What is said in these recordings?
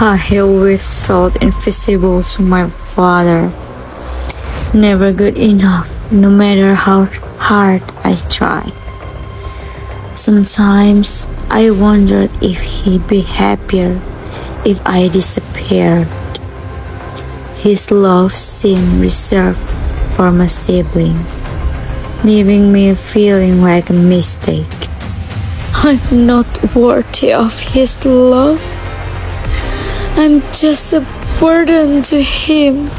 I always felt invisible to my father. Never good enough, no matter how hard I tried. Sometimes I wondered if he'd be happier if I disappeared. His love seemed reserved for my siblings, leaving me feeling like a mistake. I'm not worthy of his love. I'm just a burden to him.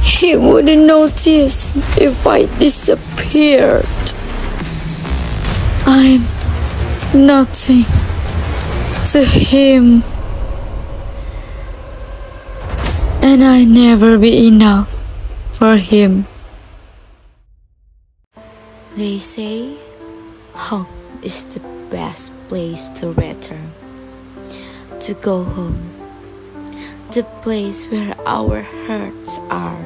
He wouldn't notice if I disappeared. I'm nothing to him, and I'll never be enough for him. They say home is the best place to return, to go home, the place where our hearts are.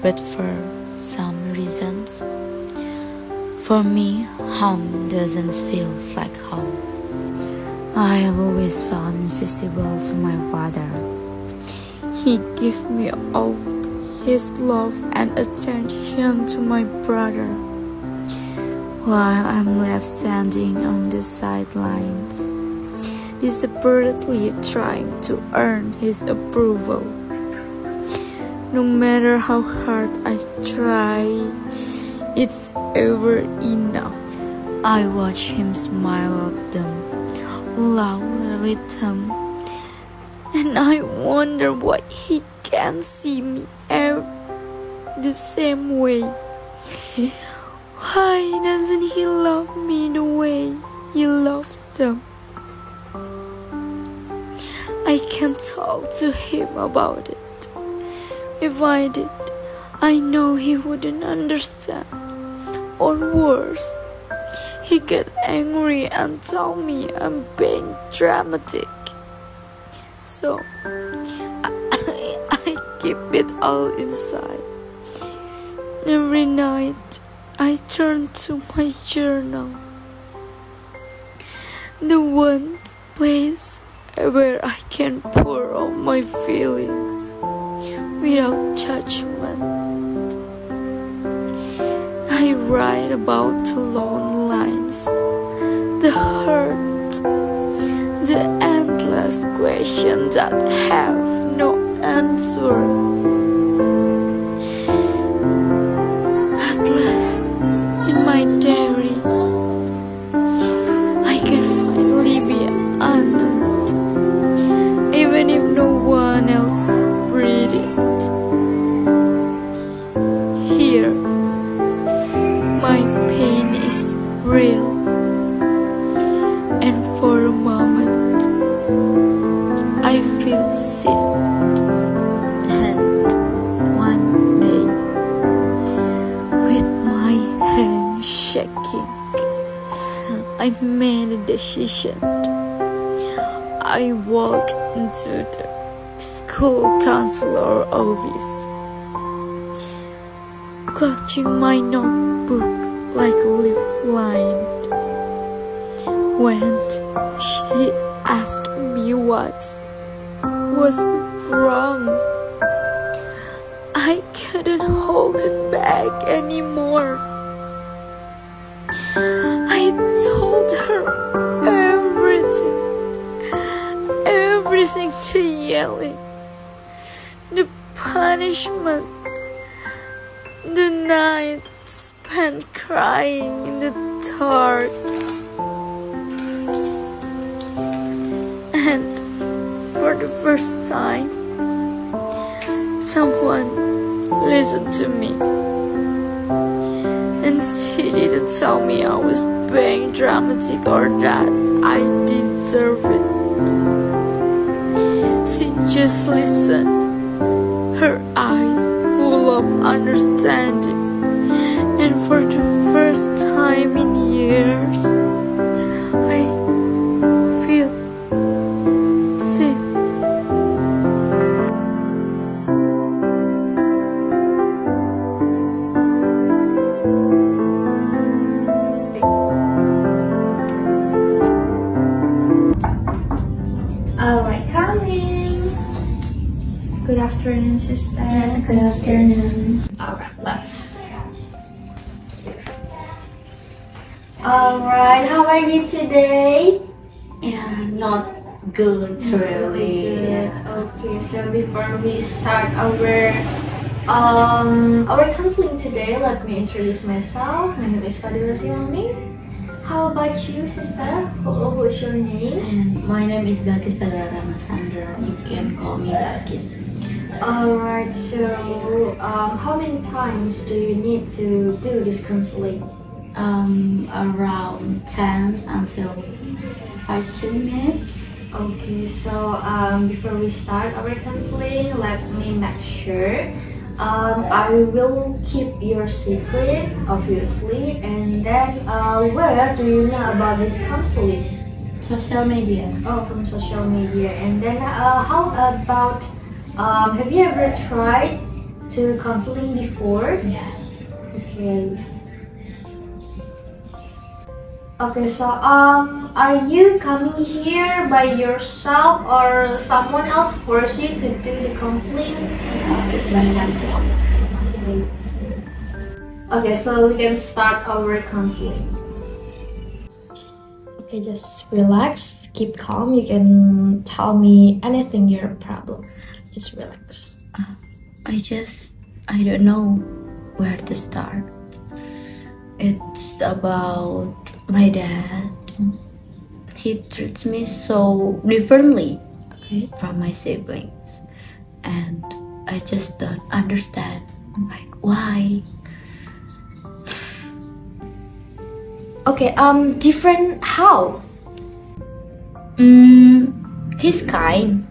But for some reasons, for me, home doesn't feel like home. I always felt invisible to my father. He gave me all his love and attention to my brother, while I'm left standing on the sidelines, desperately trying to earn his approval. No matter how hard I try, it's ever enough. I watch him smile at them, laugh with them, and I wonder why he can't see me the same way. Why doesn't he love me the way he loves them? I can't talk to him about it. If I did, I know he wouldn't understand. Or worse, he get angry and tell me I'm being dramatic. So I keep it all inside. Every night I turn to my journal, the one place where I can pour out my feelings without judgment. I write about the long lines, the hurt, the endless questions that have no answer. At last, in my diary, I can finally be honest, even if no one else read it. Here, my pain is real, and for a moment, I feel sick. And one day, with my hand shaking, I made a decision. I walked into the school counselor office, clutching my notebook like a lifeline. When she asked me what was wrong, I couldn't hold it back anymore. I told her everything to yelling, the punishment, the night spent crying in the dark, and for the first time, someone listened to me. And she didn't tell me I was being dramatic or that I deserve it. She just listened, her eyes full of understanding, and for the first time in years, I feel safe. Good afternoon, sister. Good afternoon. Alright, let's. Alright, how are you today? Yeah, not good really. Good. Okay, so before we start our counseling today, let me introduce myself. My name is Fadila. How about you, sister? What's your name? And my name is Balqis Rahma, Sandra. You can call me Balqis. Alright, so how many times do you need to do this counseling? Around 10 until 15 minutes. Okay, so before we start our counseling, let me make sure. I will keep your secret, obviously, and then where do you know about this counseling? Social media. Oh, from social media. And then how about, have you ever tried to counseling before? Yeah. Okay. Okay, so are you coming here by yourself or someone else forced you to do the counseling? By myself. Okay, so we can start our counseling. Okay, just relax, keep calm. You can tell me anything your problem. Just relax. I don't know where to start. It's about my dad. He treats me so differently from my siblings, and I just don't understand, like, why. Okay, different how? He's kind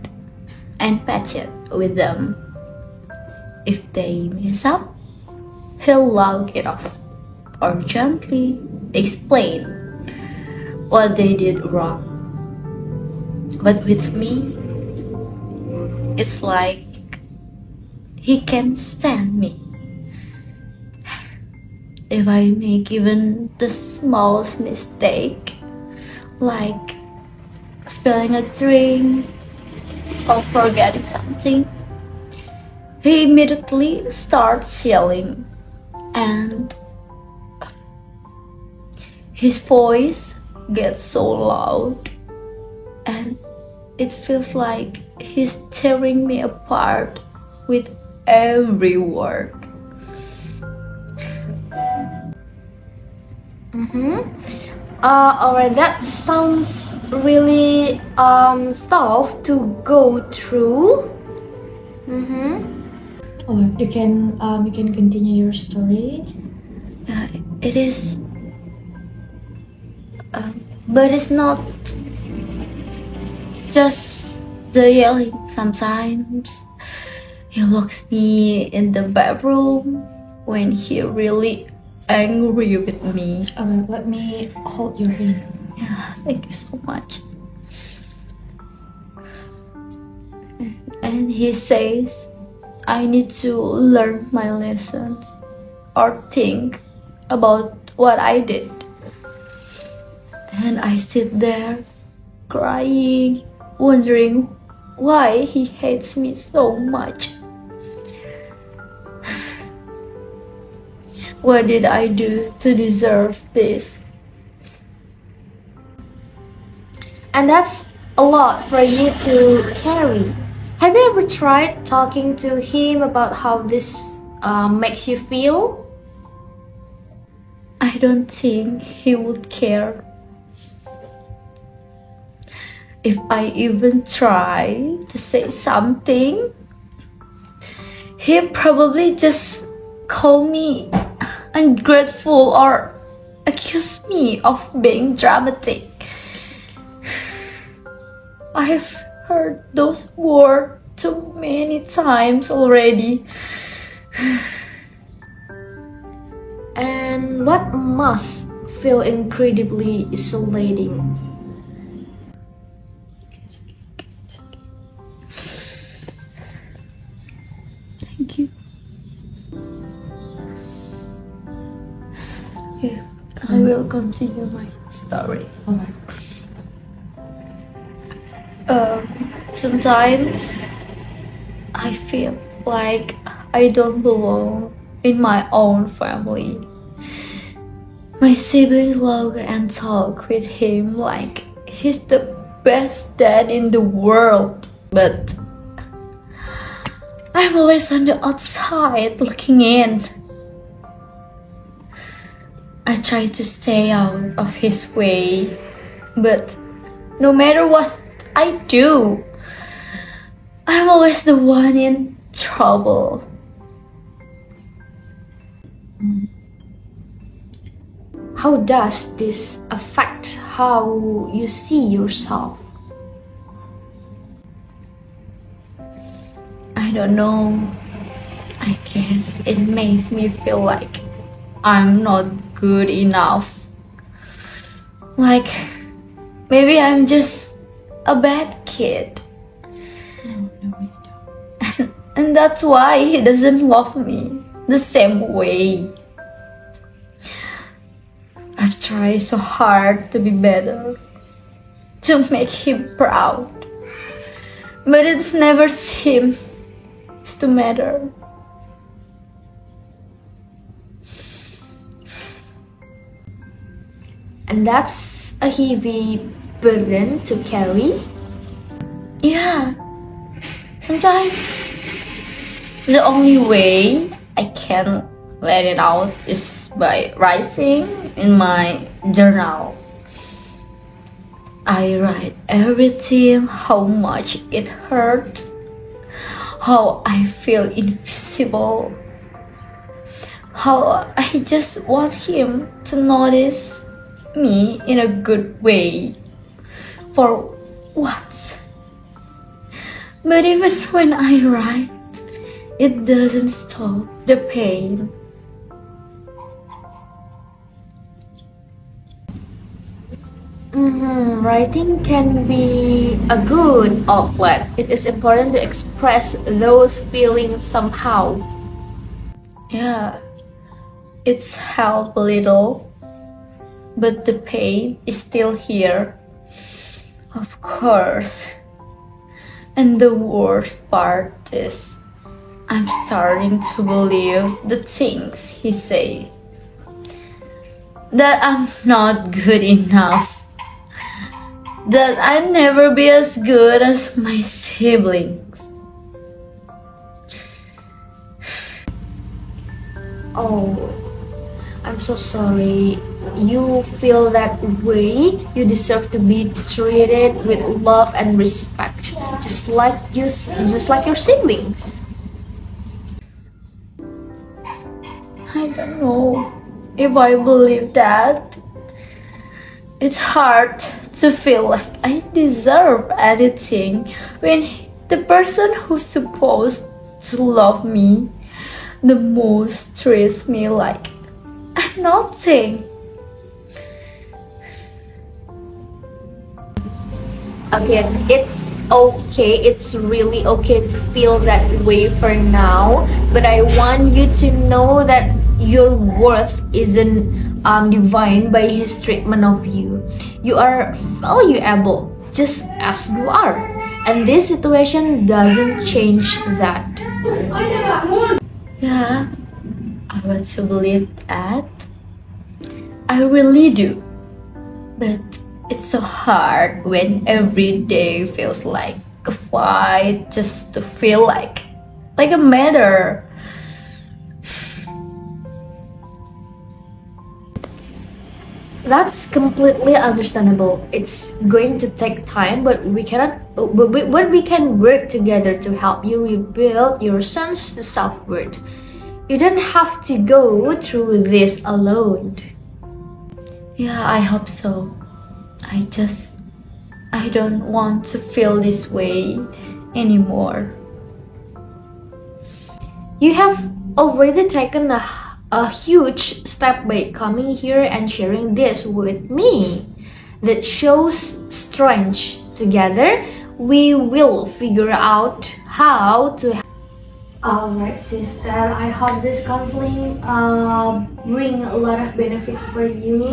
and patient with them. If they mess up, he'll log it off or gently explain what they did wrong. But with me, it's like he can stand me. If I make even the smallest mistake, like spilling a drink or forgetting something, he immediately starts yelling, and his voice gets so loud, and it feels like he's tearing me apart with every word. Alright, that sounds really tough to go through. Alright, you can continue your story. It is, but it's not just the yelling. Sometimes he locks me in the bedroom when he really angry with me. Alright, let me hold your hand. Yeah, thank you so much. And he says I need to learn my lessons or think about what I did. And I sit there crying, wondering why he hates me so much. What did I do to deserve this? And that's a lot for you to carry. Have you ever tried talking to him about how this makes you feel? I don't think he would care. If I even try to say something, he'd probably just call me ungrateful or accuse me of being dramatic. I've heard those words too many times already. And what must feel incredibly isolating? Thank you. Yeah, I will continue my story. Sometimes I feel like I don't belong in my own family. My siblings love and talk with him like he's the best dad in the world. But I'm always on the outside looking in. I try to stay out of his way, but no matter what I do, I'm always the one in trouble. How does this affect how you see yourself? I don't know. I guess it makes me feel like I'm not good enough. Like maybe I'm just a bad kid. And that's why he doesn't love me the same way. I've tried so hard to be better, to make him proud, but it never seems to matter. And that's a heavy burden to carry. Yeah, sometimes the only way I can let it out is by writing in my journal. I write everything, how much it hurt, how I feel invisible, how I just want him to notice me in a good way for once. But even when I write, it doesn't stop the pain. Writing can be a good outlet. It is important to express those feelings somehow. Yeah, it's helped a little, but the pain is still here, of course. And the worst part is I'm starting to believe the things he say, that I'm not good enough, that I'll never be as good as my siblings. Oh, I'm so sorry. You feel that way. You deserve to be treated with love and respect, just like your siblings. I don't know if I believe that. It's hard to feel like I deserve anything when the person who's supposed to love me the most treats me like I'm nothing. Okay, it's okay. It's really okay to feel that way for now. But I want you to know that your worth isn't defined by his treatment of you. You are valuable just as you are. And this situation doesn't change that. Yeah, I want to believe that. I really do. But it's so hard when every day feels like a fight just to feel like a matter. That's completely understandable. It's going to take time, but we can work together to help you rebuild your sense of self-worth. You don't have to go through this alone. Yeah, I hope so. I don't want to feel this way anymore. You have already taken a huge step by coming here and sharing this with me. That shows strength. Together, we will figure out how to. Alright, sister. I hope this counseling bring a lot of benefit for you.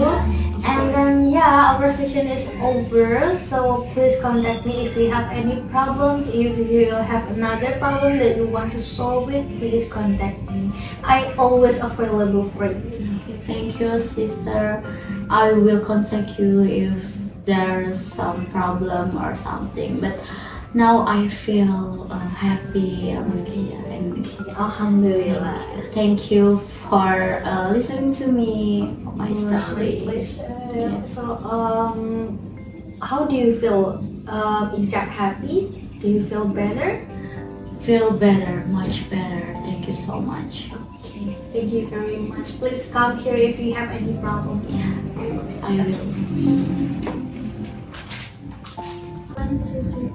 And then yeah, our session is over. So please contact me if you have any problems. If you have another problem that you want to solve it, please contact me. I always available for you. Thank you, sister. I will contact you if there's some problem or something. But now I feel happy. Alhamdulillah. Thank you for listening to me, my story. Yeah. So how do you feel? Is that happy? Do you feel better? Feel better, much better. Thank you so much. Okay, thank you very much. Please come here if you have any problems. I will. 1, 2, 3.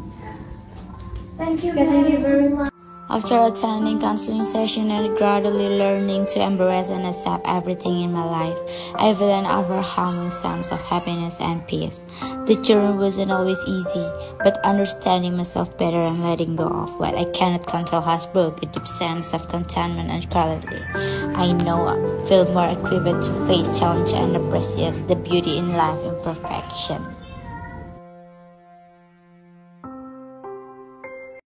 Thank you. Thank you very much. After attending counseling session and gradually learning to embrace and accept everything in my life, I felt an overwhelming sense of happiness and peace. The journey wasn't always easy, but understanding myself better and letting go of what I cannot control has brought a deep sense of contentment and clarity. I know I feel more equipped to face challenge and appreciate the beauty in life imperfection.